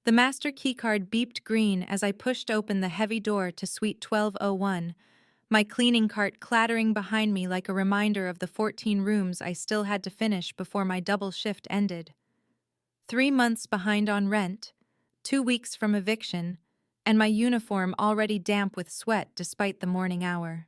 The master keycard beeped green as I pushed open the heavy door to Suite 1201, my cleaning cart clattering behind me like a reminder of the 14 rooms I still had to finish before my double shift ended. 3 months behind on rent, 2 weeks from eviction, and my uniform already damp with sweat despite the morning hour.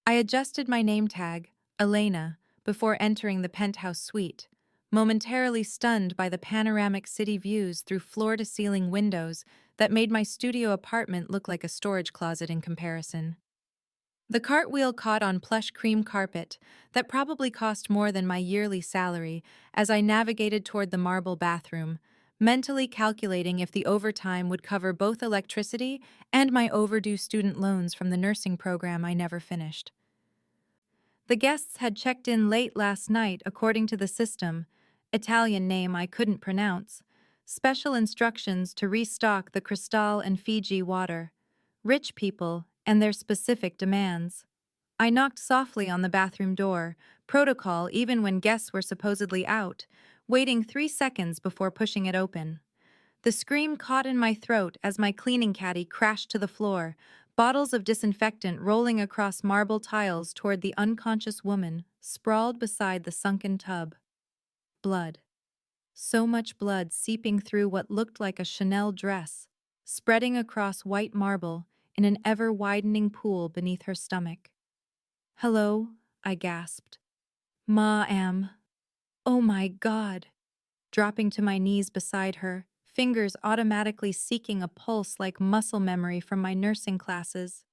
I adjusted my name tag, Elena, before entering the penthouse suite, momentarily stunned by the panoramic city views through floor-to-ceiling windows that made my studio apartment look like a storage closet in comparison. The cartwheel caught on plush cream carpet that probably cost more than my yearly salary as I navigated toward the marble bathroom, mentally calculating if the overtime would cover both electricity and my overdue student loans from the nursing program I never finished. The guests had checked in late last night according to the system, Italian name I couldn't pronounce, special instructions to restock the Cristal and Fiji water, rich people, and their specific demands. I knocked softly on the bathroom door, protocol even when guests were supposedly out, waiting 3 seconds before pushing it open. The scream caught in my throat as my cleaning caddy crashed to the floor, bottles of disinfectant rolling across marble tiles toward the unconscious woman sprawled beside the sunken tub. Blood. So much blood seeping through what looked like a Chanel dress, spreading across white marble in an ever-widening pool beneath her stomach. "Hello," I gasped. "Ma-am. Oh my God." Dropping to my knees beside her, fingers automatically seeking a pulse like muscle memory from my nursing classes.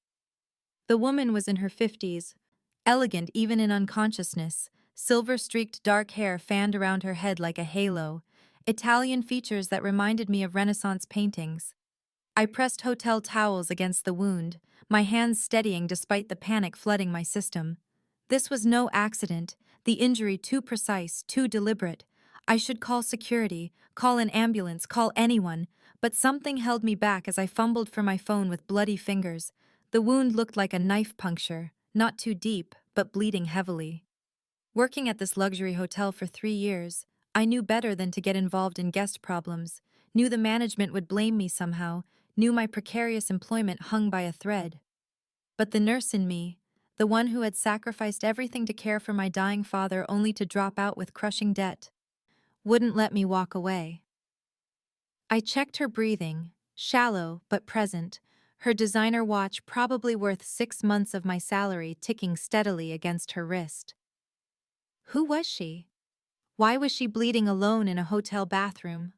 The woman was in her 50s, elegant even in unconsciousness, silver-streaked dark hair fanned around her head like a halo, Italian features that reminded me of Renaissance paintings. I pressed hotel towels against the wound, my hands steadying despite the panic flooding my system. This was no accident, the injury too precise, too deliberate. I should call security, call an ambulance, call anyone, but something held me back as I fumbled for my phone with bloody fingers. The wound looked like a knife puncture, not too deep, but bleeding heavily. Working at this luxury hotel for 3 years, I knew better than to get involved in guest problems, knew the management would blame me somehow, knew my precarious employment hung by a thread. But the nurse in me, the one who had sacrificed everything to care for my dying father only to drop out with crushing debt, wouldn't let me walk away. I checked her breathing, shallow but present, her designer watch probably worth 6 months of my salary ticking steadily against her wrist. Who was she? Why was she bleeding alone in a hotel bathroom?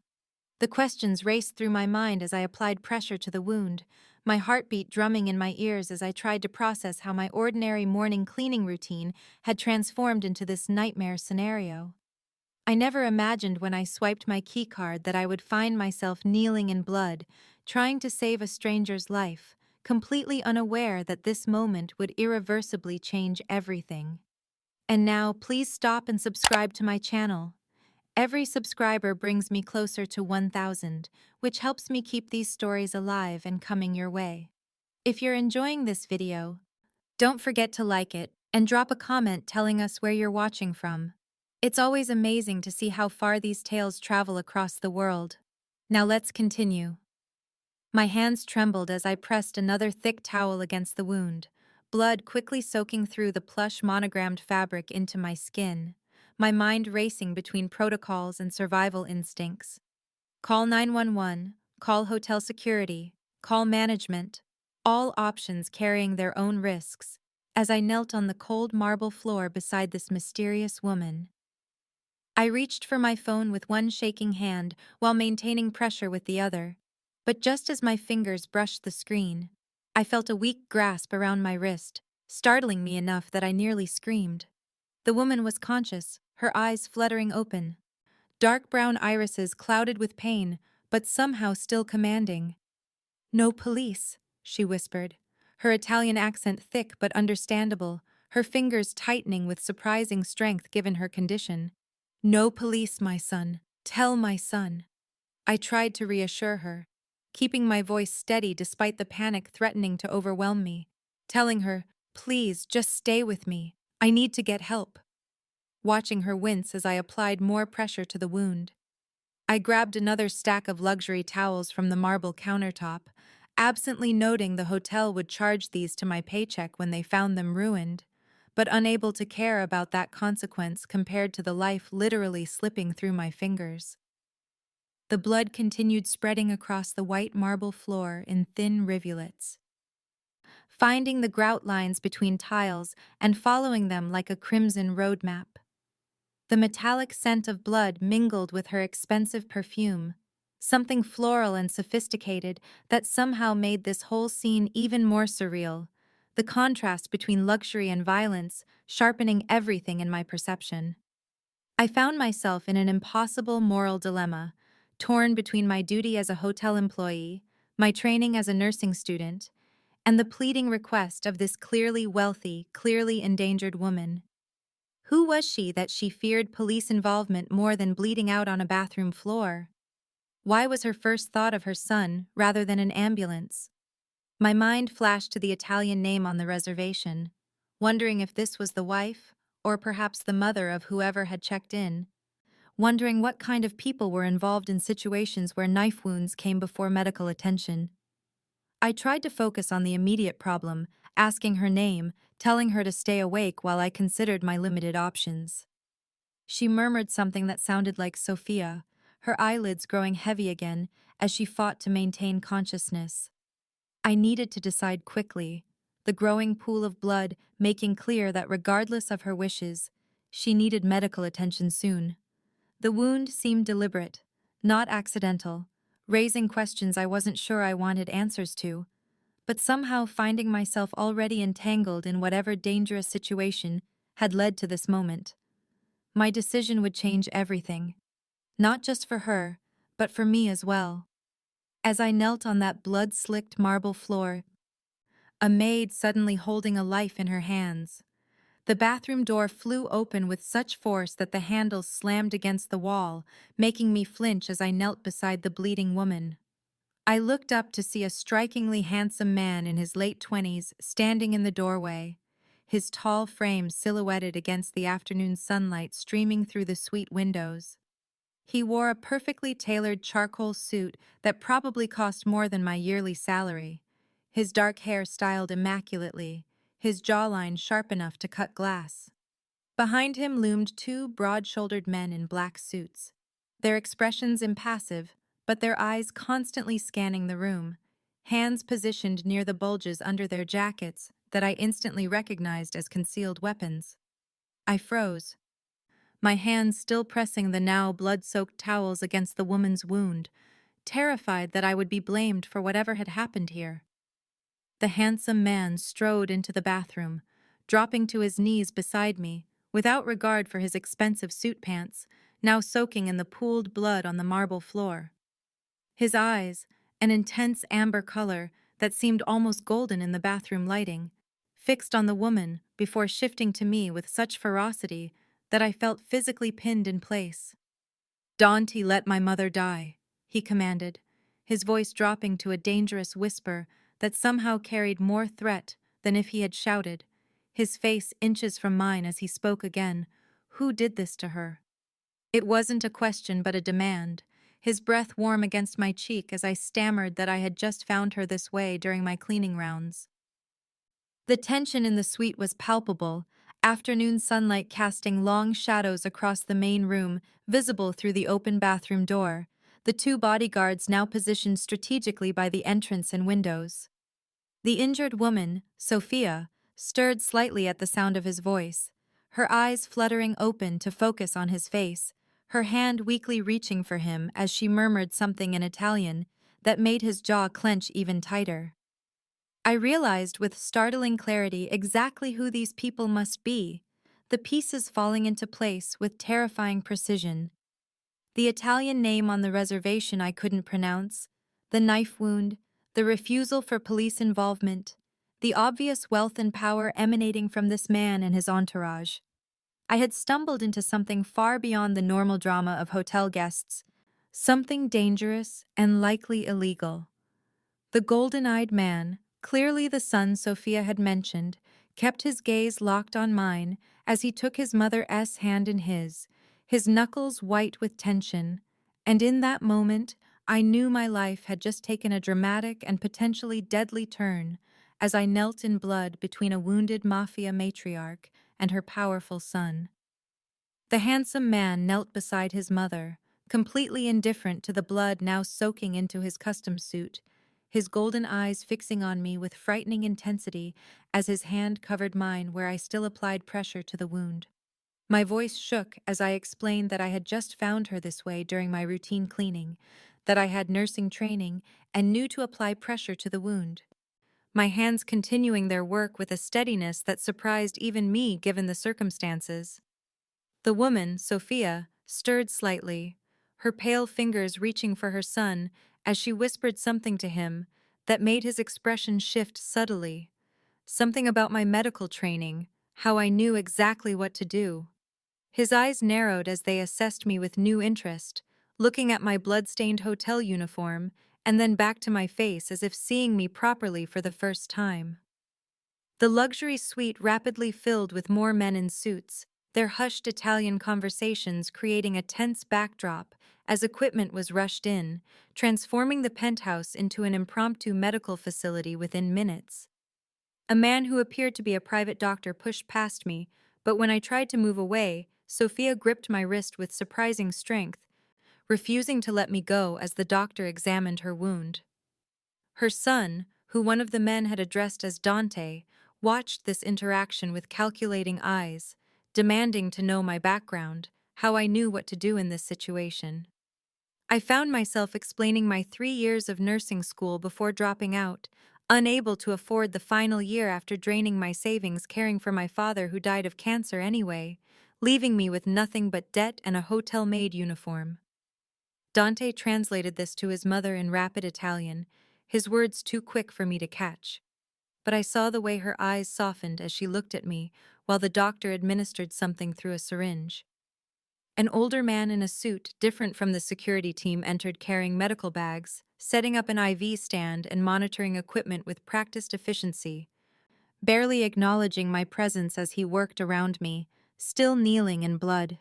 The questions raced through my mind as I applied pressure to the wound, my heartbeat drumming in my ears as I tried to process how my ordinary morning cleaning routine had transformed into this nightmare scenario. I never imagined when I swiped my keycard that I would find myself kneeling in blood, trying to save a stranger's life, completely unaware that this moment would irreversibly change everything. And now, please stop and subscribe to my channel. Every subscriber brings me closer to 1,000, which helps me keep these stories alive and coming your way. If you're enjoying this video, don't forget to like it and drop a comment telling us where you're watching from. It's always amazing to see how far these tales travel across the world. Now let's continue. My hands trembled as I pressed another thick towel against the wound, blood quickly soaking through the plush monogrammed fabric into my skin, my mind racing between protocols and survival instincts. Call 911, call hotel security, call management, all options carrying their own risks, as I knelt on the cold marble floor beside this mysterious woman. I reached for my phone with one shaking hand while maintaining pressure with the other, but just as my fingers brushed the screen, I felt a weak grasp around my wrist, startling me enough that I nearly screamed. The woman was conscious, her eyes fluttering open. Dark brown irises clouded with pain, but somehow still commanding. "No police," she whispered, her Italian accent thick but understandable, her fingers tightening with surprising strength given her condition. "No police, my son. Tell my son." I tried to reassure her, keeping my voice steady despite the panic threatening to overwhelm me, telling her, "Please, just stay with me. I need to get help." Watching her wince as I applied more pressure to the wound. I grabbed another stack of luxury towels from the marble countertop, absently noting the hotel would charge these to my paycheck when they found them ruined, but unable to care about that consequence compared to the life literally slipping through my fingers. The blood continued spreading across the white marble floor in thin rivulets, finding the grout lines between tiles and following them like a crimson road map. The metallic scent of blood mingled with her expensive perfume, something floral and sophisticated that somehow made this whole scene even more surreal, the contrast between luxury and violence sharpening everything in my perception. I found myself in an impossible moral dilemma, torn between my duty as a hotel employee, my training as a nursing student, and the pleading request of this clearly wealthy, clearly endangered woman. Who was she that she feared police involvement more than bleeding out on a bathroom floor? Why was her first thought of her son rather than an ambulance? My mind flashed to the Italian name on the reservation, wondering if this was the wife, or perhaps the mother of whoever had checked in, wondering what kind of people were involved in situations where knife wounds came before medical attention. I tried to focus on the immediate problem, asking her name, telling her to stay awake while I considered my limited options. She murmured something that sounded like Sophia, her eyelids growing heavy again as she fought to maintain consciousness. I needed to decide quickly, the growing pool of blood making clear that regardless of her wishes, she needed medical attention soon. The wound seemed deliberate, not accidental, raising questions I wasn't sure I wanted answers to, but somehow finding myself already entangled in whatever dangerous situation had led to this moment. My decision would change everything, not just for her, but for me as well. As I knelt on that blood-slicked marble floor, a maid suddenly holding a life in her hands. The bathroom door flew open with such force that the handle slammed against the wall, making me flinch as I knelt beside the bleeding woman. I looked up to see a strikingly handsome man in his late 20s standing in the doorway, his tall frame silhouetted against the afternoon sunlight streaming through the suite windows. He wore a perfectly tailored charcoal suit that probably cost more than my yearly salary, his dark hair styled immaculately, his jawline sharp enough to cut glass. Behind him loomed two broad-shouldered men in black suits, their expressions impassive, but their eyes constantly scanning the room, hands positioned near the bulges under their jackets that I instantly recognized as concealed weapons. I froze, my hands still pressing the now blood-soaked towels against the woman's wound, terrified that I would be blamed for whatever had happened here. The handsome man strode into the bathroom, dropping to his knees beside me, without regard for his expensive suit pants, now soaking in the pooled blood on the marble floor. His eyes, an intense amber color that seemed almost golden in the bathroom lighting, fixed on the woman before shifting to me with such ferocity that I felt physically pinned in place. "Dante, let my mother die," he commanded, his voice dropping to a dangerous whisper that somehow carried more threat than if he had shouted, his face inches from mine as he spoke again. Who did this to her? It wasn't a question but a demand, his breath warm against my cheek as I stammered that I had just found her this way during my cleaning rounds. The tension in the suite was palpable, afternoon sunlight casting long shadows across the main room, visible through the open bathroom door, the two bodyguards now positioned strategically by the entrance and windows. The injured woman, Sophia, stirred slightly at the sound of his voice, her eyes fluttering open to focus on his face, her hand weakly reaching for him as she murmured something in Italian that made his jaw clench even tighter. I realized with startling clarity exactly who these people must be, the pieces falling into place with terrifying precision. The Italian name on the reservation I couldn't pronounce, the knife wound, the refusal for police involvement, the obvious wealth and power emanating from this man and his entourage. I had stumbled into something far beyond the normal drama of hotel guests, something dangerous and likely illegal. The golden-eyed man, clearly the son Sophia had mentioned, kept his gaze locked on mine as he took his mother's hand in his knuckles white with tension, And in that moment, I knew my life had just taken a dramatic and potentially deadly turn as I knelt in blood between a wounded Mafia matriarch and her powerful son. The handsome man knelt beside his mother, completely indifferent to the blood now soaking into his custom suit, his golden eyes fixing on me with frightening intensity as his hand covered mine where I still applied pressure to the wound. My voice shook as I explained that I had just found her this way during my routine cleaning, that I had nursing training and knew to apply pressure to the wound. My hands continuing their work with a steadiness that surprised even me given the circumstances. The woman, Sophia, stirred slightly, her pale fingers reaching for her son as she whispered something to him that made his expression shift subtly. Something about my medical training, how I knew exactly what to do. His eyes narrowed as they assessed me with new interest, looking at my blood-stained hotel uniform and then back to my face as if seeing me properly for the first time. The luxury suite rapidly filled with more men in suits, their hushed Italian conversations creating a tense backdrop as equipment was rushed in, transforming the penthouse into an impromptu medical facility within minutes. A man who appeared to be a private doctor pushed past me, but when I tried to move away, Sophia gripped my wrist with surprising strength, refusing to let me go as the doctor examined her wound. Her son, who one of the men had addressed as Dante, watched this interaction with calculating eyes, demanding to know my background, how I knew what to do in this situation. I found myself explaining my 3 years of nursing school before dropping out, unable to afford the final year after draining my savings caring for my father who died of cancer anyway, leaving me with nothing but debt and a hotel maid uniform. Dante translated this to his mother in rapid Italian, his words too quick for me to catch. But I saw the way her eyes softened as she looked at me while the doctor administered something through a syringe. An older man in a suit different from the security team entered carrying medical bags, setting up an IV stand and monitoring equipment with practiced efficiency, barely acknowledging my presence as he worked around me, still kneeling in blood.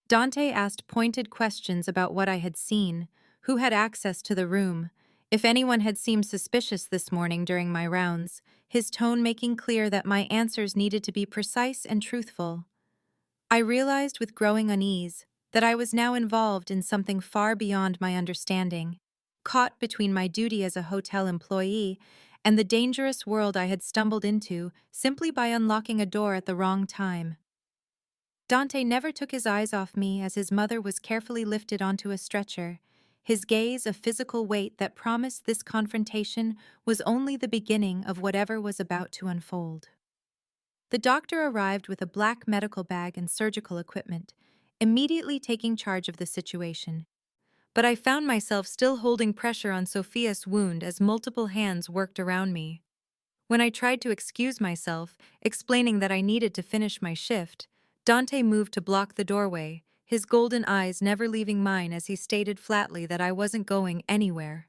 Dante asked pointed questions about what I had seen, who had access to the room, if anyone had seemed suspicious this morning during my rounds, his tone making clear that my answers needed to be precise and truthful. I realized with growing unease that I was now involved in something far beyond my understanding, caught between my duty as a hotel employee and the dangerous world I had stumbled into simply by unlocking a door at the wrong time. Dante never took his eyes off me as his mother was carefully lifted onto a stretcher, his gaze a physical weight that promised this confrontation was only the beginning of whatever was about to unfold. The doctor arrived with a black medical bag and surgical equipment, immediately taking charge of the situation. But I found myself still holding pressure on Sophia's wound as multiple hands worked around me. When I tried to excuse myself, explaining that I needed to finish my shift, Dante moved to block the doorway, his golden eyes never leaving mine as he stated flatly that I wasn't going anywhere.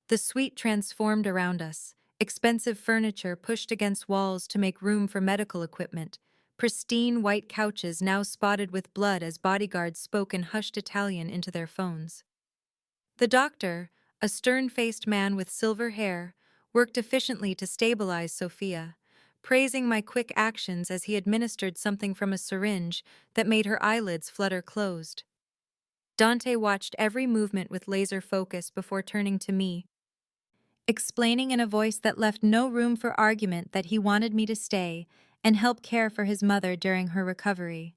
The suite transformed around us, expensive furniture pushed against walls to make room for medical equipment, pristine white couches now spotted with blood as bodyguards spoke in hushed Italian into their phones. The doctor, a stern-faced man with silver hair, worked efficiently to stabilize Sophia, praising my quick actions as he administered something from a syringe that made her eyelids flutter closed. Dante watched every movement with laser focus before turning to me, explaining in a voice that left no room for argument that he wanted me to stay and help care for his mother during her recovery.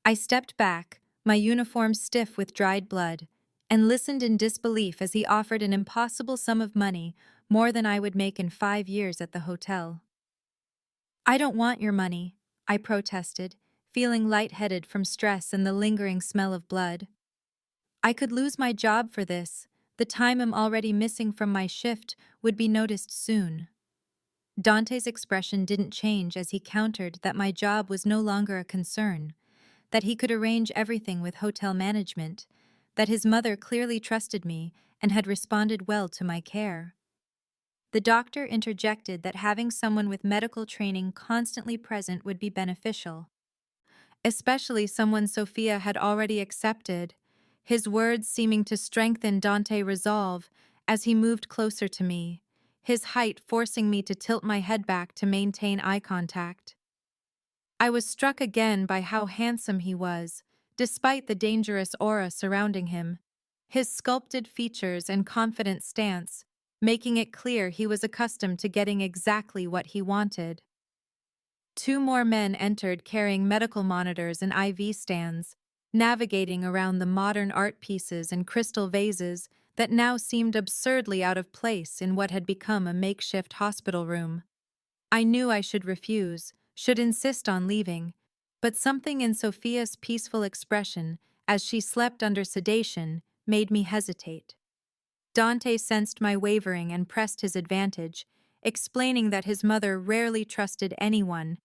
I stepped back, my uniform stiff with dried blood, and listened in disbelief as he offered an impossible sum of money, more than I would make in 5 years at the hotel. "I don't want your money," I protested, feeling lightheaded from stress and the lingering smell of blood. "I could lose my job for this. The time I'm already missing from my shift would be noticed soon." Dante's expression didn't change as he countered that my job was no longer a concern, that he could arrange everything with hotel management, that his mother clearly trusted me and had responded well to my care. The doctor interjected that having someone with medical training constantly present would be beneficial, especially someone Sophia had already accepted, his words seeming to strengthen Dante's resolve as he moved closer to me, his height forcing me to tilt my head back to maintain eye contact. I was struck again by how handsome he was, despite the dangerous aura surrounding him. His sculpted features and confident stance, making it clear he was accustomed to getting exactly what he wanted. Two more men entered carrying medical monitors and IV stands, navigating around the modern art pieces and crystal vases that now seemed absurdly out of place in what had become a makeshift hospital room. I knew I should refuse, should insist on leaving, but something in Sophia's peaceful expression, as she slept under sedation, made me hesitate. Dante sensed my wavering and pressed his advantage, explaining that his mother rarely trusted anyone,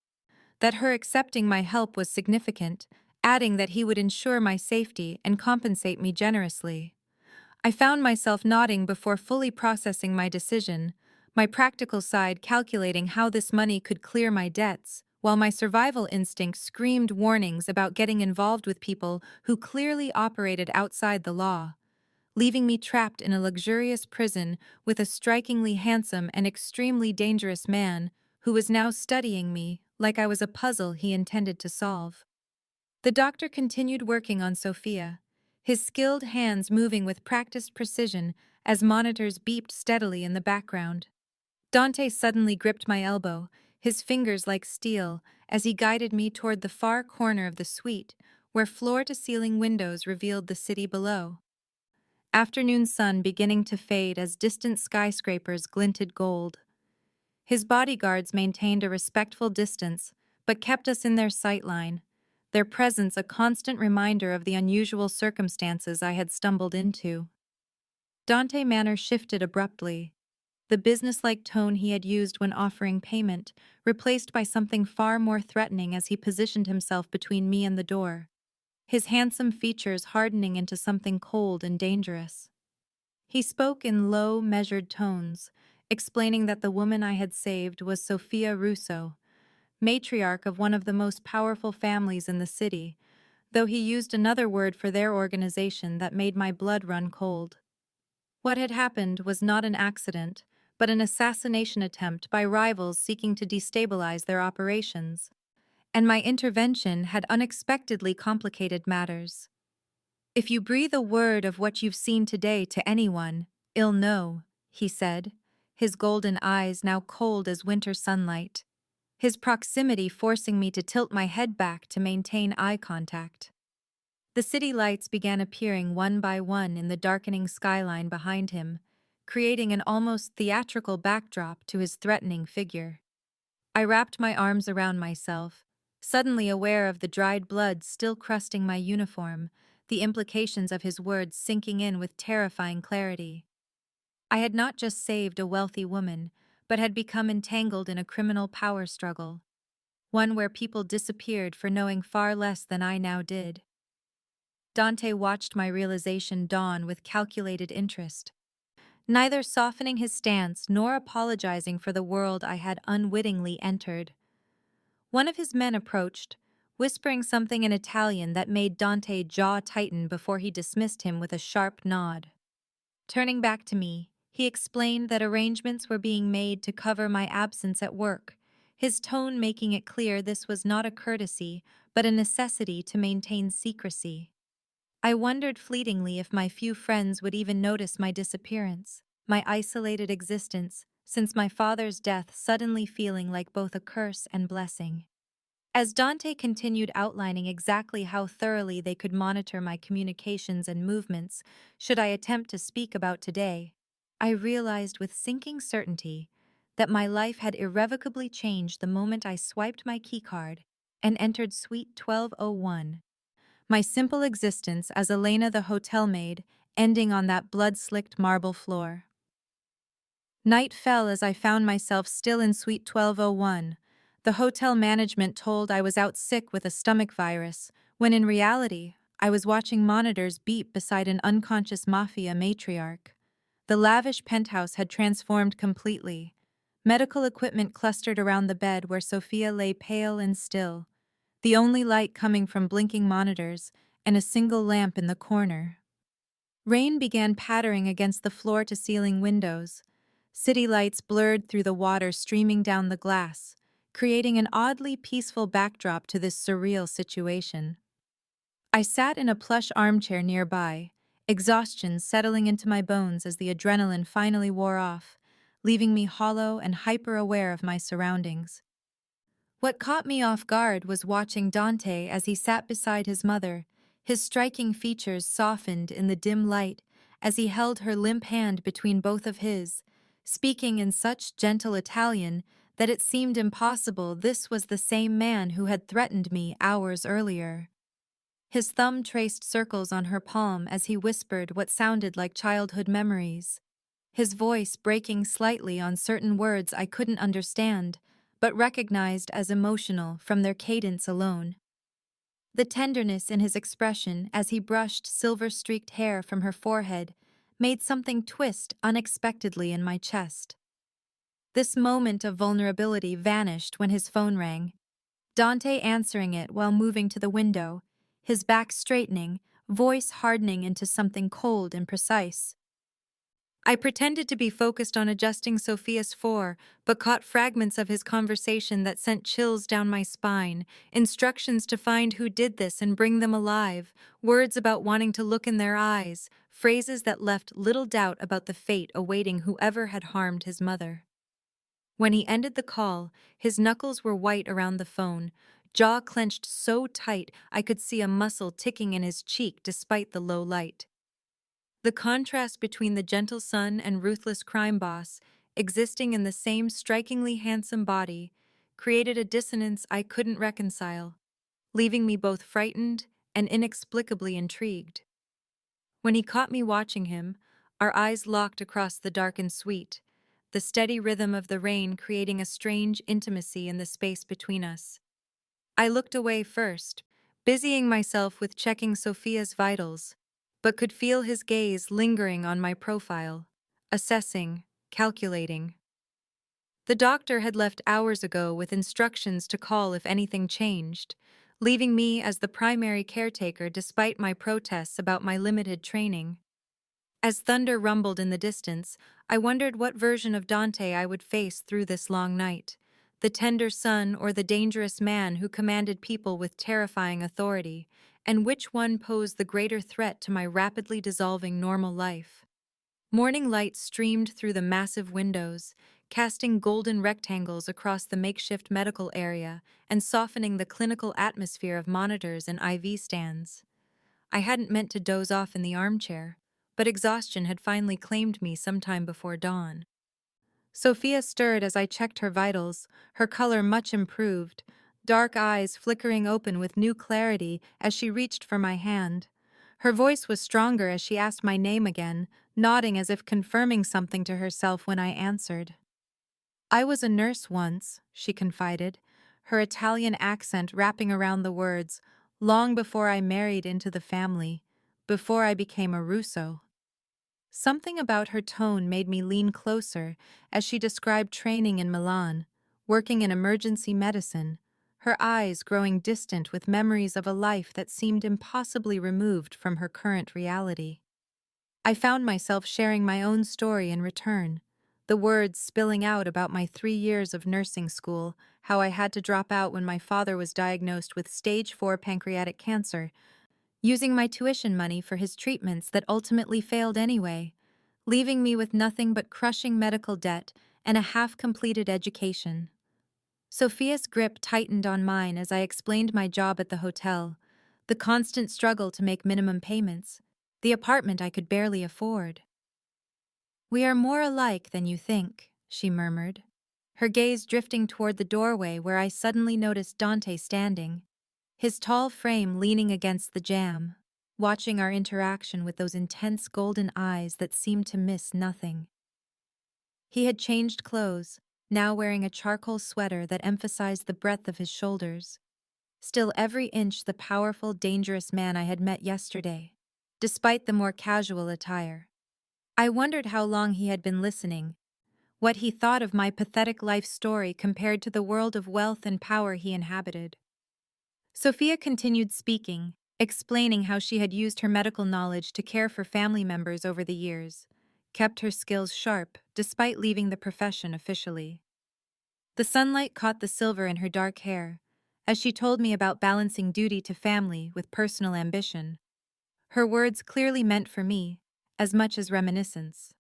that her accepting my help was significant, adding that he would ensure my safety and compensate me generously. I found myself nodding before fully processing my decision, my practical side calculating how this money could clear my debts, while my survival instinct screamed warnings about getting involved with people who clearly operated outside the law, leaving me trapped in a luxurious prison with a strikingly handsome and extremely dangerous man who was now studying me like I was a puzzle he intended to solve. The doctor continued working on Sophia, his skilled hands moving with practiced precision as monitors beeped steadily in the background. Dante suddenly gripped my elbow, his fingers like steel, as he guided me toward the far corner of the suite, where floor-to-ceiling windows revealed the city below. Afternoon sun beginning to fade as distant skyscrapers glinted gold. His bodyguards maintained a respectful distance, but kept us in their sight line, their presence a constant reminder of the unusual circumstances I had stumbled into. Dante's manner shifted abruptly, the businesslike tone he had used when offering payment, replaced by something far more threatening as he positioned himself between me and the door, his handsome features hardening into something cold and dangerous. He spoke in low, measured tones, explaining that the woman I had saved was Sophia Russo, matriarch of one of the most powerful families in the city, though he used another word for their organization that made my blood run cold. What had happened was not an accident, but an assassination attempt by rivals seeking to destabilize their operations, and my intervention had unexpectedly complicated matters. "If you breathe a word of what you've seen today to anyone, he'll know," he said, his golden eyes now cold as winter sunlight, his proximity forcing me to tilt my head back to maintain eye contact. The city lights began appearing one by one in the darkening skyline behind him, creating an almost theatrical backdrop to his threatening figure. I wrapped my arms around myself, suddenly aware of the dried blood still crusting my uniform, the implications of his words sinking in with terrifying clarity. I had not just saved a wealthy woman, but had become entangled in a criminal power struggle, one where people disappeared for knowing far less than I now did. Dante watched my realization dawn with calculated interest, neither softening his stance nor apologizing for the world I had unwittingly entered. One of his men approached, whispering something in Italian that made Dante's jaw tighten before he dismissed him with a sharp nod. Turning back to me, he explained that arrangements were being made to cover my absence at work, his tone making it clear this was not a courtesy, but a necessity to maintain secrecy. I wondered fleetingly if my few friends would even notice my disappearance, my isolated existence, since my father's death suddenly feeling like both a curse and blessing. As Dante continued outlining exactly how thoroughly they could monitor my communications and movements should I attempt to speak about today, I realized with sinking certainty that my life had irrevocably changed the moment I swiped my keycard and entered Suite 1201. My simple existence as Elena the hotel maid ending on that blood-slicked marble floor. Night fell as I found myself still in Suite 1201. The hotel management told I was out sick with a stomach virus, when in reality, I was watching monitors beep beside an unconscious Mafia matriarch. The lavish penthouse had transformed completely. Medical equipment clustered around the bed where Sophia lay pale and still, the only light coming from blinking monitors and a single lamp in the corner. Rain began pattering against the floor-to-ceiling windows. City lights blurred through the water streaming down the glass, creating an oddly peaceful backdrop to this surreal situation. I sat in a plush armchair nearby, exhaustion settling into my bones as the adrenaline finally wore off, leaving me hollow and hyper-aware of my surroundings. What caught me off guard was watching Dante as he sat beside his mother, his striking features softened in the dim light as he held her limp hand between both of his, speaking in such gentle Italian that it seemed impossible this was the same man who had threatened me hours earlier. His thumb traced circles on her palm as he whispered what sounded like childhood memories, his voice breaking slightly on certain words I couldn't understand, but recognized as emotional from their cadence alone. The tenderness in his expression as he brushed silver-streaked hair from her forehead made something twist unexpectedly in my chest. This moment of vulnerability vanished when his phone rang, Dante answering it while moving to the window, his back straightening, voice hardening into something cold and precise. I pretended to be focused on adjusting Sophia's fore, but caught fragments of his conversation that sent chills down my spine, instructions to find who did this and bring them alive, words about wanting to look in their eyes, phrases that left little doubt about the fate awaiting whoever had harmed his mother. When he ended the call, his knuckles were white around the phone, jaw clenched so tight I could see a muscle ticking in his cheek despite the low light. The contrast between the gentle son and ruthless crime boss, existing in the same strikingly handsome body, created a dissonance I couldn't reconcile, leaving me both frightened and inexplicably intrigued. When he caught me watching him, our eyes locked across the darkened suite, the steady rhythm of the rain creating a strange intimacy in the space between us. I looked away first, busying myself with checking Sophia's vitals, but could feel his gaze lingering on my profile, assessing, calculating. The doctor had left hours ago with instructions to call if anything changed, leaving me as the primary caretaker despite my protests about my limited training. As thunder rumbled in the distance, I wondered what version of Dante I would face through this long night, the tender son or the dangerous man who commanded people with terrifying authority, and which one posed the greater threat to my rapidly dissolving normal life. Morning light streamed through the massive windows, casting golden rectangles across the makeshift medical area and softening the clinical atmosphere of monitors and IV stands. I hadn't meant to doze off in the armchair, but exhaustion had finally claimed me sometime before dawn. Sophia stirred as I checked her vitals, her color much improved, dark eyes flickering open with new clarity as she reached for my hand. Her voice was stronger as she asked my name again, nodding as if confirming something to herself when I answered. "I was a nurse once," she confided, her Italian accent wrapping around the words, "long before I married into the family, before I became a Russo." Something about her tone made me lean closer as she described training in Milan, working in emergency medicine, her eyes growing distant with memories of a life that seemed impossibly removed from her current reality. I found myself sharing my own story in return, the words spilling out about my 3 years of nursing school, how I had to drop out when my father was diagnosed with stage 4 pancreatic cancer, using my tuition money for his treatments that ultimately failed anyway, leaving me with nothing but crushing medical debt and a half-completed education. Sophia's grip tightened on mine as I explained my job at the hotel, the constant struggle to make minimum payments, the apartment I could barely afford. "We are more alike than you think," she murmured, her gaze drifting toward the doorway where I suddenly noticed Dante standing, his tall frame leaning against the jamb, watching our interaction with those intense golden eyes that seemed to miss nothing. He had changed clothes, now wearing a charcoal sweater that emphasized the breadth of his shoulders, still every inch the powerful, dangerous man I had met yesterday, despite the more casual attire. I wondered how long he had been listening, what he thought of my pathetic life story compared to the world of wealth and power he inhabited. Sophia continued speaking, explaining how she had used her medical knowledge to care for family members over the years, kept her skills sharp despite leaving the profession officially. The sunlight caught the silver in her dark hair, as she told me about balancing duty to family with personal ambition. Her words clearly meant for me, as much as reminiscence.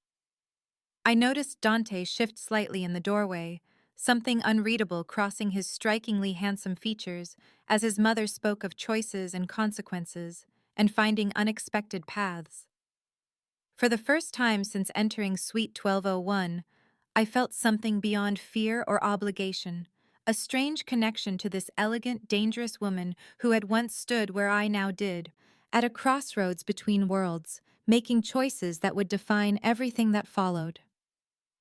I noticed Dante shift slightly in the doorway, something unreadable crossing his strikingly handsome features as his mother spoke of choices and consequences, and finding unexpected paths. For the first time since entering Suite 1201, I felt something beyond fear or obligation, a strange connection to this elegant, dangerous woman who had once stood where I now did, at a crossroads between worlds, making choices that would define everything that followed.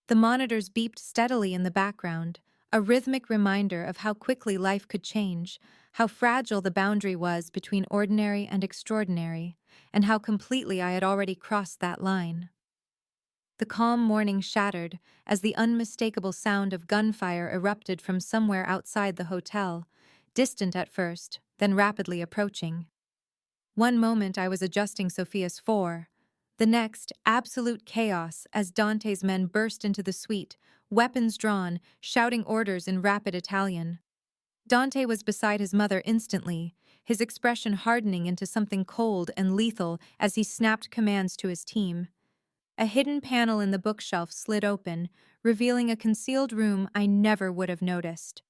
The monitors beeped steadily in the background, a rhythmic reminder of how quickly life could change, how fragile the boundary was between ordinary and extraordinary, and how completely I had already crossed that line. The calm morning shattered as the unmistakable sound of gunfire erupted from somewhere outside the hotel, distant at first, then rapidly approaching. One moment I was adjusting Sophia's 4, the next, absolute chaos as Dante's men burst into the suite, weapons drawn, shouting orders in rapid Italian. Dante was beside his mother instantly, his expression hardening into something cold and lethal as he snapped commands to his team. A hidden panel in the bookshelf slid open, revealing a concealed room I never would have noticed.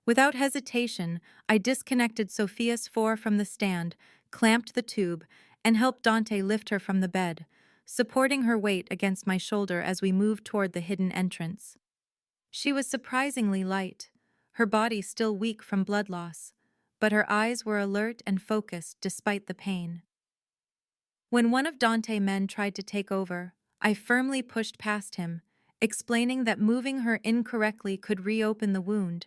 Without hesitation, I disconnected Sophia's 4 from the stand, clamped the tube, and helped Dante lift her from the bed, supporting her weight against my shoulder as we moved toward the hidden entrance. She was surprisingly light, her body still weak from blood loss, but her eyes were alert and focused despite the pain. When one of Dante's men tried to take over, I firmly pushed past him, explaining that moving her incorrectly could reopen the wound,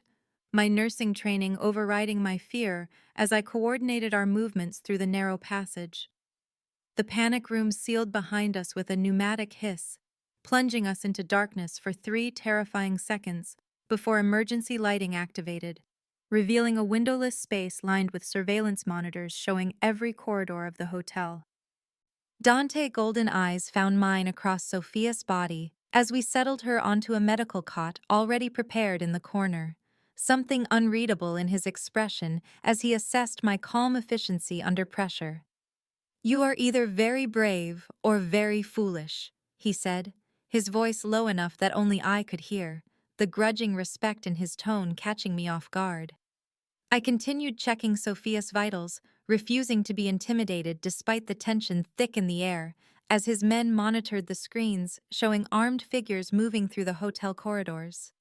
my nursing training overriding my fear as I coordinated our movements through the narrow passage. The panic room sealed behind us with a pneumatic hiss, plunging us into darkness for 3 terrifying seconds before emergency lighting activated, revealing a windowless space lined with surveillance monitors showing every corridor of the hotel. Dante's golden eyes found mine across Sophia's body as we settled her onto a medical cot already prepared in the corner, something unreadable in his expression as he assessed my calm efficiency under pressure. "You are either very brave or very foolish," he said, his voice low enough that only I could hear, the grudging respect in his tone catching me off guard. I continued checking Sophia's vitals, refusing to be intimidated despite the tension thick in the air, as his men monitored the screens showing armed figures moving through the hotel corridors.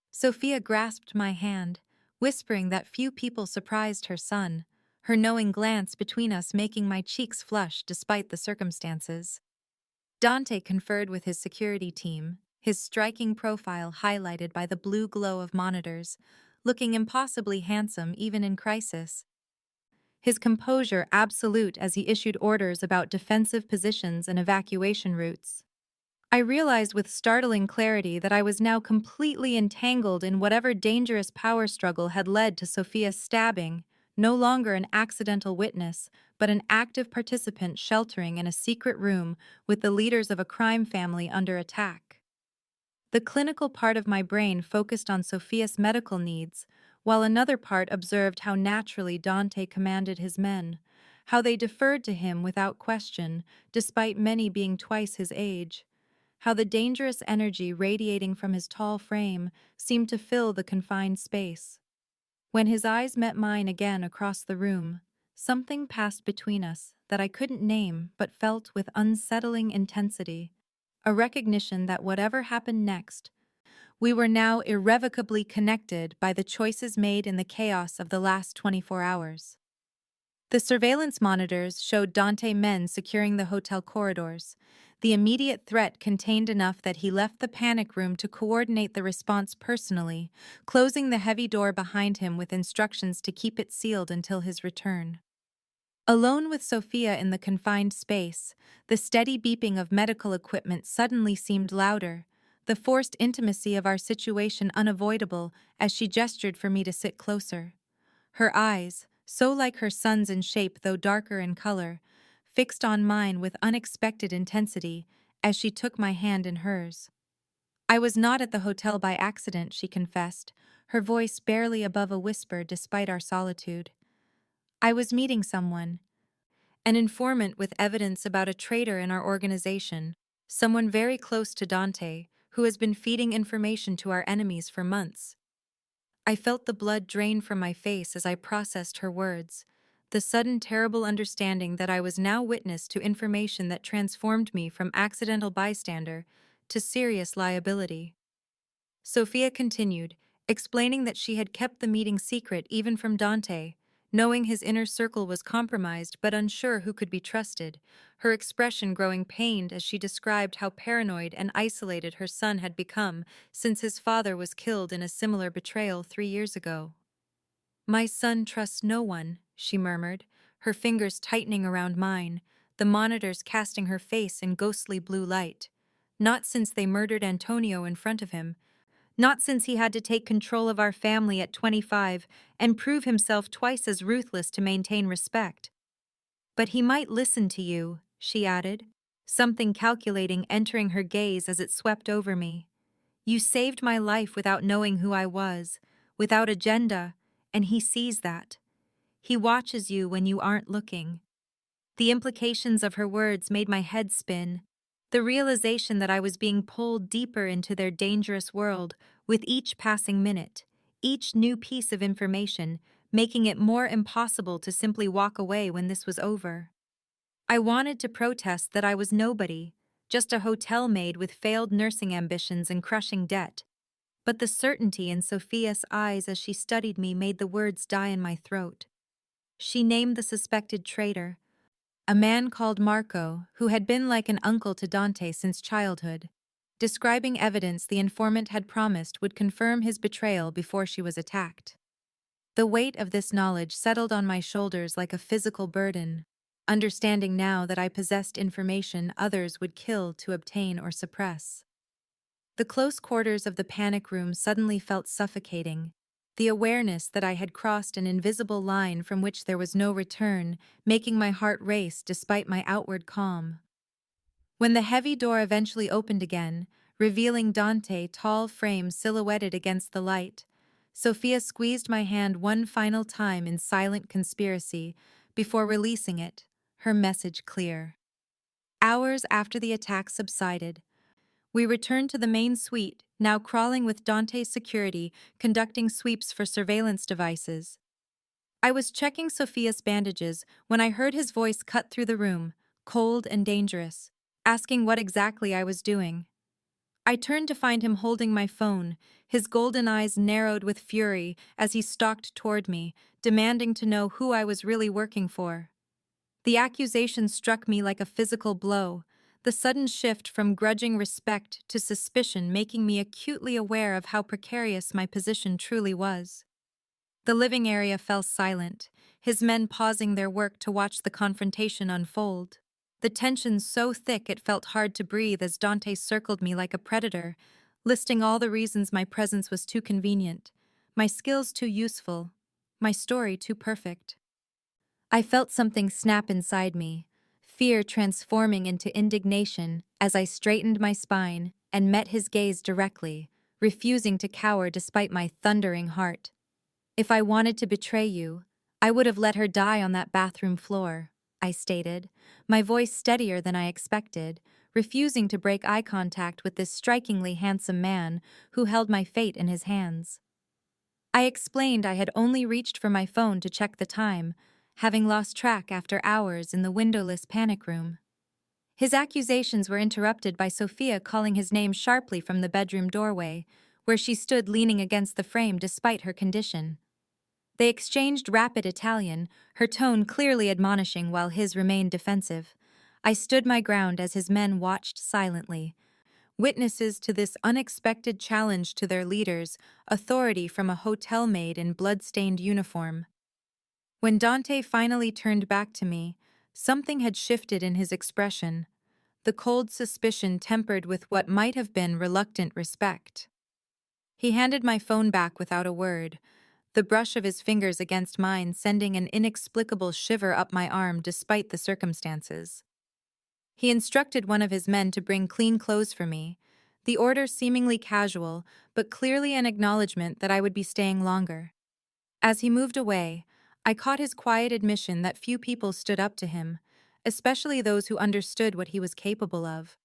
Sophia grasped my hand, whispering that few people surprised her son, her knowing glance between us making my cheeks flush despite the circumstances. Dante conferred with his security team, his striking profile highlighted by the blue glow of monitors, looking impossibly handsome even in crisis. His composure absolute as he issued orders about defensive positions and evacuation routes. I realized with startling clarity that I was now completely entangled in whatever dangerous power struggle had led to Sophia's stabbing, no longer an accidental witness, but an active participant sheltering in a secret room with the leaders of a crime family under attack. The clinical part of my brain focused on Sophia's medical needs, while another part observed how naturally Dante commanded his men, how they deferred to him without question, despite many being twice his age, how the dangerous energy radiating from his tall frame seemed to fill the confined space. When his eyes met mine again across the room, something passed between us that I couldn't name but felt with unsettling intensity, a recognition that whatever happened next, we were now irrevocably connected by the choices made in the chaos of the last 24 hours. The surveillance monitors showed Dante men securing the hotel corridors, the immediate threat contained enough that he left the panic room to coordinate the response personally, closing the heavy door behind him with instructions to keep it sealed until his return. Alone with Sophia in the confined space, the steady beeping of medical equipment suddenly seemed louder, the forced intimacy of our situation unavoidable as she gestured for me to sit closer. Her eyes, so like her son's in shape though darker in color, fixed on mine with unexpected intensity as she took my hand in hers. I was not at the hotel by accident, she confessed, her voice barely above a whisper despite our solitude. I was meeting someone, an informant with evidence about a traitor in our organization, someone very close to Dante, who has been feeding information to our enemies for months. I felt the blood drain from my face as I processed her words, the sudden terrible understanding that I was now witness to information that transformed me from accidental bystander to serious liability. Sophia continued, explaining that she had kept the meeting secret even from Dante, knowing his inner circle was compromised but unsure who could be trusted, her expression growing pained as she described how paranoid and isolated her son had become since his father was killed in a similar betrayal 3 years ago. "My son trusts no one," she murmured, her fingers tightening around mine, the monitors casting her face in ghostly blue light. Not since they murdered Antonio in front of him, not since he had to take control of our family at 25 and prove himself twice as ruthless to maintain respect. "But he might listen to you," she added, something calculating entering her gaze as it swept over me. "You saved my life without knowing who I was, without agenda, and he sees that. He watches you when you aren't looking." The implications of her words made my head spin. The realization that I was being pulled deeper into their dangerous world with each passing minute, each new piece of information, making it more impossible to simply walk away when this was over. I wanted to protest that I was nobody, just a hotel maid with failed nursing ambitions and crushing debt. But the certainty in Sophia's eyes as she studied me made the words die in my throat. She named the suspected traitor, a man called Marco, who had been like an uncle to Dante since childhood, describing evidence the informant had promised would confirm his betrayal before she was attacked. The weight of this knowledge settled on my shoulders like a physical burden, understanding now that I possessed information others would kill to obtain or suppress. The close quarters of the panic room suddenly felt suffocating, the awareness that I had crossed an invisible line from which there was no return, making my heart race despite my outward calm. When the heavy door eventually opened again, revealing Dante, tall frame silhouetted against the light, Sophia squeezed my hand one final time in silent conspiracy before releasing it, her message clear. Hours after the attack subsided, we returned to the main suite, now crawling with Dante's security, conducting sweeps for surveillance devices. I was checking Sophia's bandages when I heard his voice cut through the room, cold and dangerous, asking what exactly I was doing. I turned to find him holding my phone, his golden eyes narrowed with fury as he stalked toward me, demanding to know who I was really working for. The accusation struck me like a physical blow, the sudden shift from grudging respect to suspicion making me acutely aware of how precarious my position truly was. The living area fell silent, his men pausing their work to watch the confrontation unfold. The tension so thick it felt hard to breathe as Dante circled me like a predator, listing all the reasons my presence was too convenient, my skills too useful, my story too perfect. I felt something snap inside me, fear transforming into indignation as I straightened my spine and met his gaze directly, refusing to cower despite my thundering heart. "If I wanted to betray you, I would have let her die on that bathroom floor," I stated, my voice steadier than I expected, refusing to break eye contact with this strikingly handsome man who held my fate in his hands. I explained I had only reached for my phone to check the time, having lost track after hours in the windowless panic room. His accusations were interrupted by Sophia calling his name sharply from the bedroom doorway, where she stood leaning against the frame despite her condition. They exchanged rapid Italian, her tone clearly admonishing while his remained defensive. I stood my ground as his men watched silently, witnesses to this unexpected challenge to their leaders, authority from a hotel maid in blood-stained uniform. When Dante finally turned back to me, something had shifted in his expression, the cold suspicion tempered with what might have been reluctant respect. He handed my phone back without a word, the brush of his fingers against mine sending an inexplicable shiver up my arm despite the circumstances. He instructed one of his men to bring clean clothes for me, the order seemingly casual, but clearly an acknowledgement that I would be staying longer. As he moved away, I caught his quiet admission that few people stood up to him, especially those who understood what he was capable of.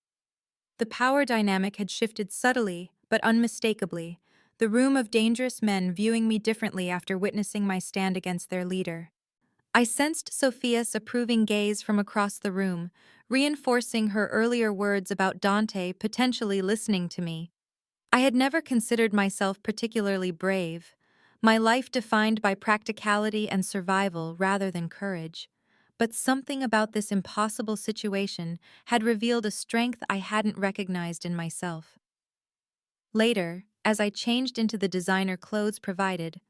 The power dynamic had shifted subtly, but unmistakably, the room of dangerous men viewing me differently after witnessing my stand against their leader. I sensed Sophia's approving gaze from across the room, reinforcing her earlier words about Dante potentially listening to me. I had never considered myself particularly brave, my life defined by practicality and survival rather than courage. But something about this impossible situation had revealed a strength I hadn't recognized in myself. Later, as I changed into the designer clothes provided,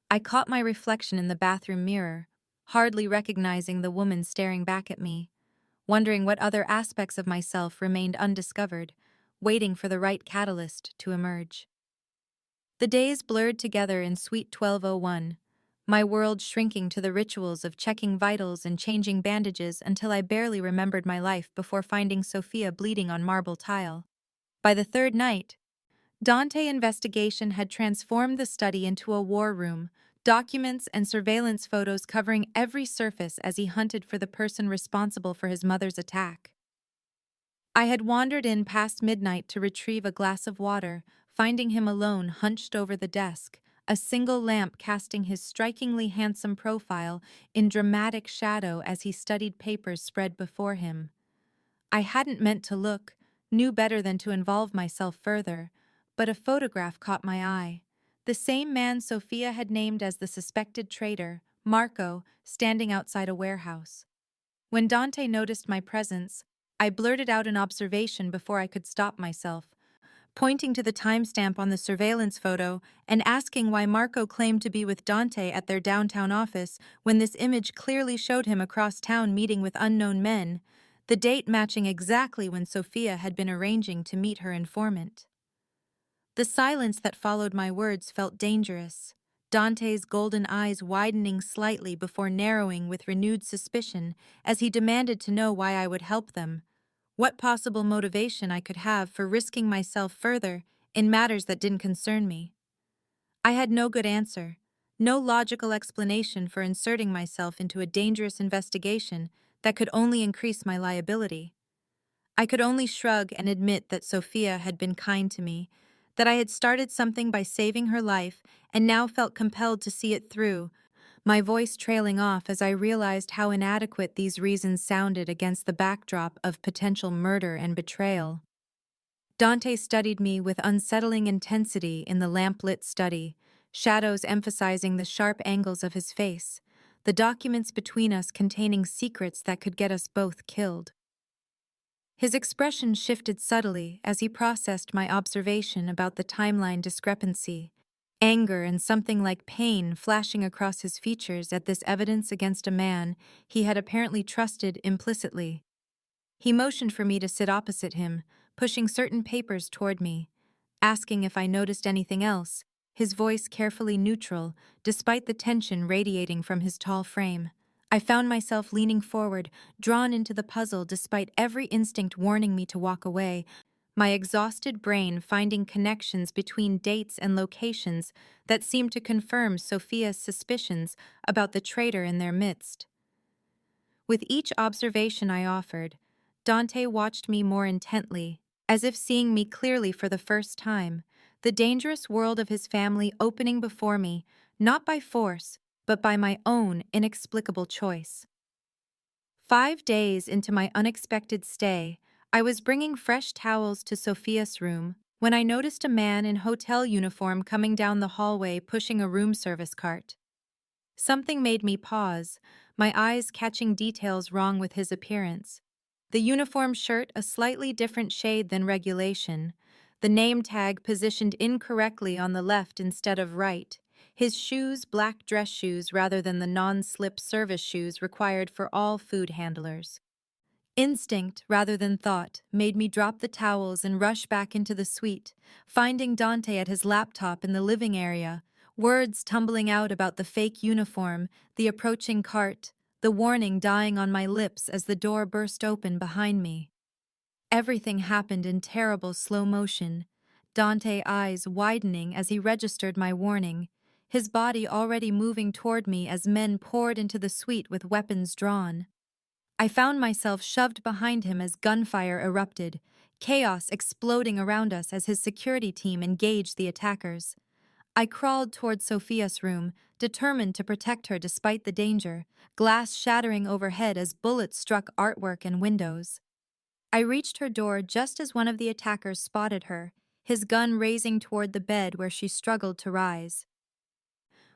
I caught my reflection in the bathroom mirror, hardly recognizing the woman staring back at me, wondering what other aspects of myself remained undiscovered, waiting for the right catalyst to emerge. The days blurred together in Suite 1201, my world shrinking to the rituals of checking vitals and changing bandages until I barely remembered my life before finding Sophia bleeding on marble tile. By the third night, Dante investigation had transformed the study into a war room, documents and surveillance photos covering every surface as he hunted for the person responsible for his mother's attack. I had wandered in past midnight to retrieve a glass of water, finding him alone hunched over the desk, a single lamp casting his strikingly handsome profile in dramatic shadow as he studied papers spread before him. I hadn't meant to look, knew better than to involve myself further, but a photograph caught my eye. The same man Sophia had named as the suspected traitor, Marco, standing outside a warehouse. When Dante noticed my presence, I blurted out an observation before I could stop myself, pointing to the timestamp on the surveillance photo and asking why Marco claimed to be with Dante at their downtown office when this image clearly showed him across town meeting with unknown men, the date matching exactly when Sophia had been arranging to meet her informant. The silence that followed my words felt dangerous, Dante's golden eyes widening slightly before narrowing with renewed suspicion as he demanded to know why I would help them, what possible motivation I could have for risking myself further in matters that didn't concern me. I had no good answer, no logical explanation for inserting myself into a dangerous investigation that could only increase my liability. I could only shrug and admit that Sophia had been kind to me, that I had started something by saving her life and now felt compelled to see it through, my voice trailing off as I realized how inadequate these reasons sounded against the backdrop of potential murder and betrayal. Dante studied me with unsettling intensity in the lamp-lit study, shadows emphasizing the sharp angles of his face, the documents between us containing secrets that could get us both killed. His expression shifted subtly as he processed my observation about the timeline discrepancy, anger and something like pain flashing across his features at this evidence against a man he had apparently trusted implicitly. He motioned for me to sit opposite him, pushing certain papers toward me, asking if I noticed anything else, his voice carefully neutral, despite the tension radiating from his tall frame. I found myself leaning forward, drawn into the puzzle despite every instinct warning me to walk away, my exhausted brain finding connections between dates and locations that seemed to confirm Sophia's suspicions about the traitor in their midst. With each observation I offered, Dante watched me more intently, as if seeing me clearly for the first time, the dangerous world of his family opening before me, not by force, but by my own inexplicable choice. 5 days into my unexpected stay, I was bringing fresh towels to Sophia's room when I noticed a man in hotel uniform coming down the hallway pushing a room service cart. Something made me pause, my eyes catching details wrong with his appearance. The uniform shirt a slightly different shade than regulation, the name tag positioned incorrectly on the left instead of right, his shoes black dress shoes rather than the non-slip service shoes required for all food handlers. Instinct, rather than thought, made me drop the towels and rush back into the suite, finding Dante at his laptop in the living area, Words tumbling out about the fake uniform, the approaching cart, the warning dying on my lips as the door burst open behind me. Everything happened in terrible slow motion, Dante's eyes widening as he registered my warning, his body already moving toward me as men poured into the suite with weapons drawn. I found myself shoved behind him as gunfire erupted, chaos exploding around us as his security team engaged the attackers. I crawled toward Sophia's room, determined to protect her despite the danger, glass shattering overhead as bullets struck artwork and windows. I reached her door just as one of the attackers spotted her, his gun raising toward the bed where she struggled to rise.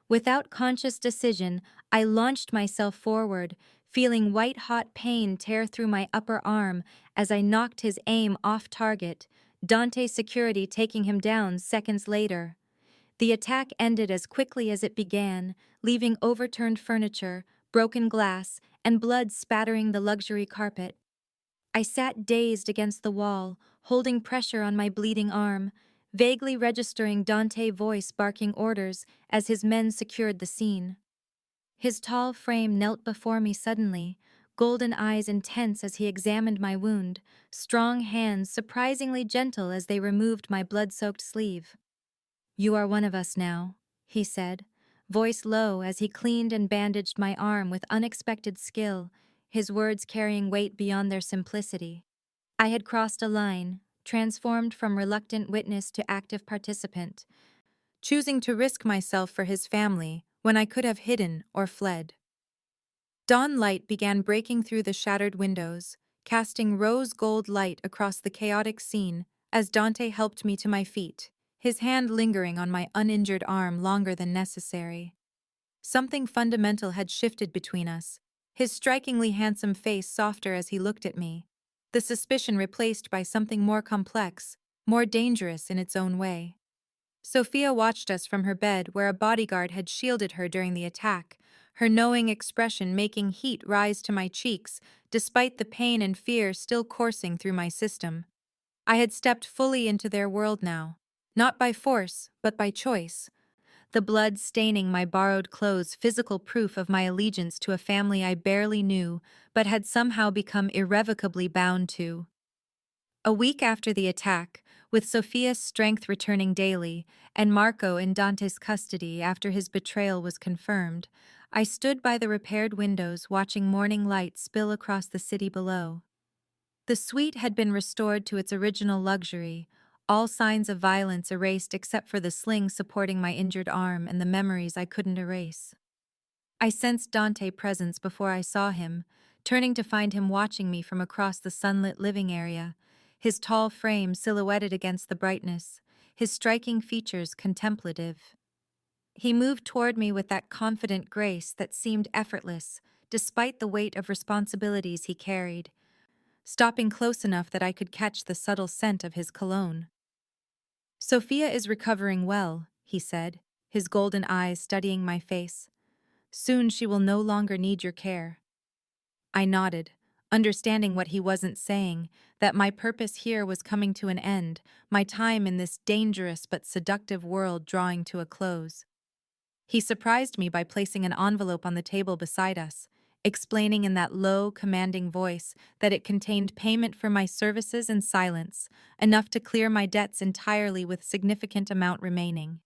Without conscious decision, I launched myself forward, feeling white-hot pain tear through my upper arm as I knocked his aim off target, Dante's security taking him down seconds later. The attack ended as quickly as it began, leaving overturned furniture, broken glass, and blood spattering the luxury carpet. I sat dazed against the wall, holding pressure on my bleeding arm, vaguely registering Dante's voice barking orders as his men secured the scene. His tall frame knelt before me suddenly, golden eyes intense as he examined my wound, strong hands surprisingly gentle as they removed my blood-soaked sleeve. "You are one of us now," he said, voice low as he cleaned and bandaged my arm with unexpected skill, his words carrying weight beyond their simplicity. I had crossed a line, transformed from reluctant witness to active participant, choosing to risk myself for his family when I could have hidden or fled. Dawn light began breaking through the shattered windows, casting rose-gold light across the chaotic scene as Dante helped me to my feet, his hand lingering on my uninjured arm longer than necessary. Something fundamental had shifted between us, his strikingly handsome face softer as he looked at me, the suspicion replaced by something more complex, more dangerous in its own way. Sophia watched us from her bed where a bodyguard had shielded her during the attack, her knowing expression making heat rise to my cheeks despite the pain and fear still coursing through my system. I had stepped fully into their world now, not by force, but by choice. The blood staining my borrowed clothes, physical proof of my allegiance to a family I barely knew, but had somehow become irrevocably bound to. A week after the attack, with Sophia's strength returning daily, and Marco in Dante's custody after his betrayal was confirmed, I stood by the repaired windows watching morning light spill across the city below. The suite had been restored to its original luxury, all signs of violence erased except for the sling supporting my injured arm and the memories I couldn't erase. I sensed Dante's presence before I saw him, turning to find him watching me from across the sunlit living area, his tall frame silhouetted against the brightness, his striking features contemplative. He moved toward me with that confident grace that seemed effortless, despite the weight of responsibilities he carried, stopping close enough that I could catch the subtle scent of his cologne. "Sophia is recovering well," he said, his golden eyes studying my face. "Soon she will no longer need your care." I nodded, understanding what he wasn't saying, that my purpose here was coming to an end, my time in this dangerous but seductive world drawing to a close. He surprised me by placing an envelope on the table beside us, explaining in that low, commanding voice that it contained payment for my services and silence, enough to clear my debts entirely with significant amount remaining.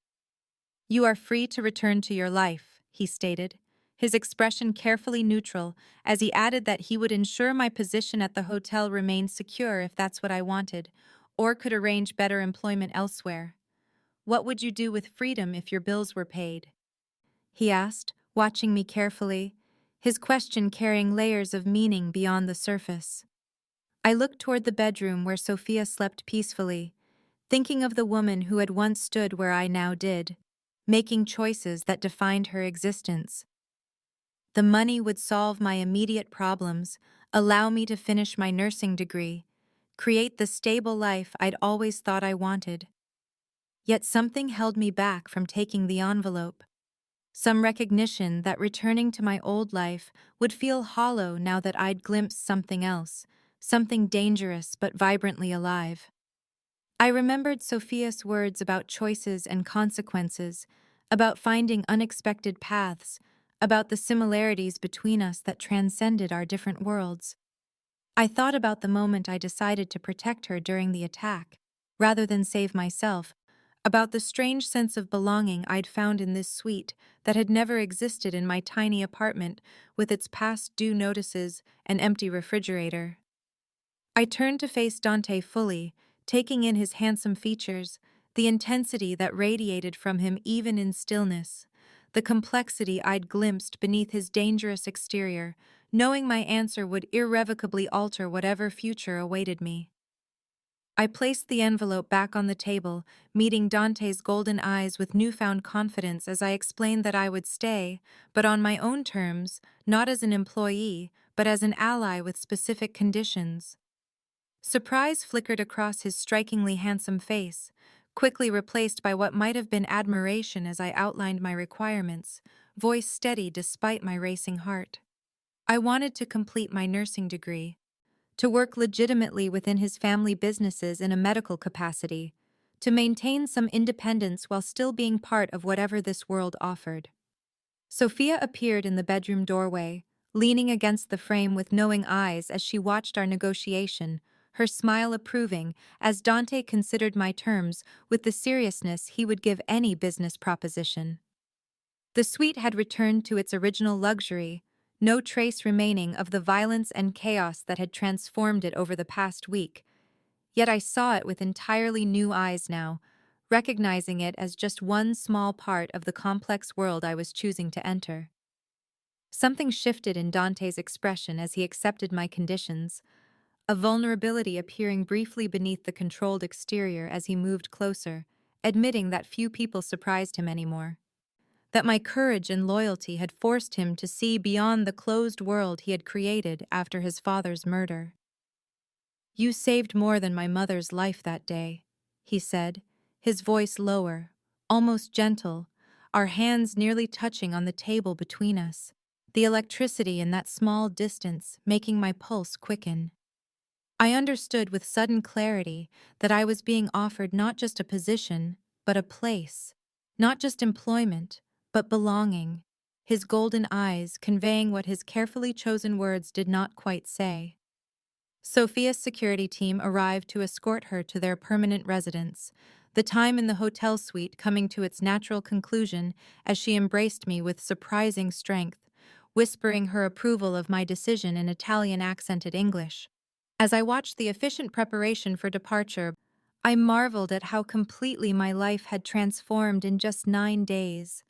"You are free to return to your life," he stated, his expression carefully neutral, as he added that he would ensure my position at the hotel remained secure if that's what I wanted, or could arrange better employment elsewhere. "What would you do with freedom if your bills were paid?" he asked, watching me carefully, his question carrying layers of meaning beyond the surface. I looked toward the bedroom where Sophia slept peacefully, thinking of the woman who had once stood where I now did, making choices that defined her existence. The money would solve my immediate problems, allow me to finish my nursing degree, create the stable life I'd always thought I wanted. Yet something held me back from taking the envelope. Some recognition that returning to my old life would feel hollow now that I'd glimpsed something else, something dangerous but vibrantly alive. I remembered Sophia's words about choices and consequences, about finding unexpected paths, about the similarities between us that transcended our different worlds. I thought about the moment I decided to protect her during the attack, rather than save myself, about the strange sense of belonging I'd found in this suite that had never existed in my tiny apartment with its past due notices and empty refrigerator. I turned to face Dante fully, taking in his handsome features, the intensity that radiated from him even in stillness, the complexity I'd glimpsed beneath his dangerous exterior, knowing my answer would irrevocably alter whatever future awaited me. I placed the envelope back on the table, meeting Dante's golden eyes with newfound confidence as I explained that I would stay, but on my own terms, not as an employee, but as an ally with specific conditions. Surprise flickered across his strikingly handsome face, quickly replaced by what might have been admiration as I outlined my requirements, voice steady despite my racing heart. I wanted to complete my nursing degree, to work legitimately within his family businesses in a medical capacity, to maintain some independence while still being part of whatever this world offered. Sophia appeared in the bedroom doorway, leaning against the frame with knowing eyes as she watched our negotiation, her smile approving as Dante considered my terms with the seriousness he would give any business proposition. The suite had returned to its original luxury, no trace remaining of the violence and chaos that had transformed it over the past week, yet I saw it with entirely new eyes now, recognizing it as just one small part of the complex world I was choosing to enter. Something shifted in Dante's expression as he accepted my conditions, a vulnerability appearing briefly beneath the controlled exterior as he moved closer, admitting that few people surprised him anymore. That my courage and loyalty had forced him to see beyond the closed world he had created after his father's murder. "You saved more than my mother's life that day," he said, his voice lower, almost gentle, our hands nearly touching on the table between us, the electricity in that small distance making my pulse quicken. I understood with sudden clarity that I was being offered not just a position, but a place, not just employment, but belonging, his golden eyes conveying what his carefully chosen words did not quite say. Sophia's security team arrived to escort her to their permanent residence, the time in the hotel suite coming to its natural conclusion as she embraced me with surprising strength, whispering her approval of my decision in Italian-accented English. As I watched the efficient preparation for departure, I marveled at how completely my life had transformed in just 9 days.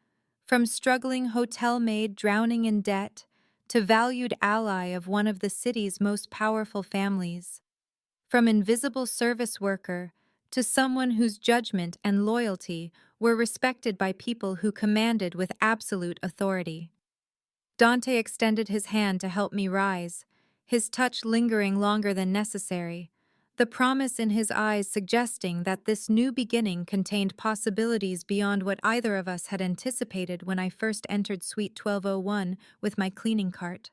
From struggling hotel maid drowning in debt to valued ally of one of the city's most powerful families. From invisible service worker to someone whose judgment and loyalty were respected by people who commanded with absolute authority. Dante extended his hand to help me rise, his touch lingering longer than necessary, the promise in his eyes suggesting that this new beginning contained possibilities beyond what either of us had anticipated when I first entered Suite 1201 with my cleaning cart.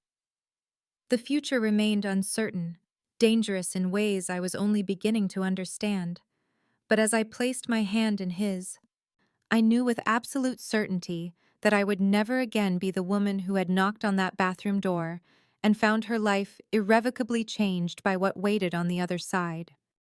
The future remained uncertain, dangerous in ways I was only beginning to understand, but as I placed my hand in his, I knew with absolute certainty that I would never again be the woman who had knocked on that bathroom door and found her life irrevocably changed by what waited on the other side.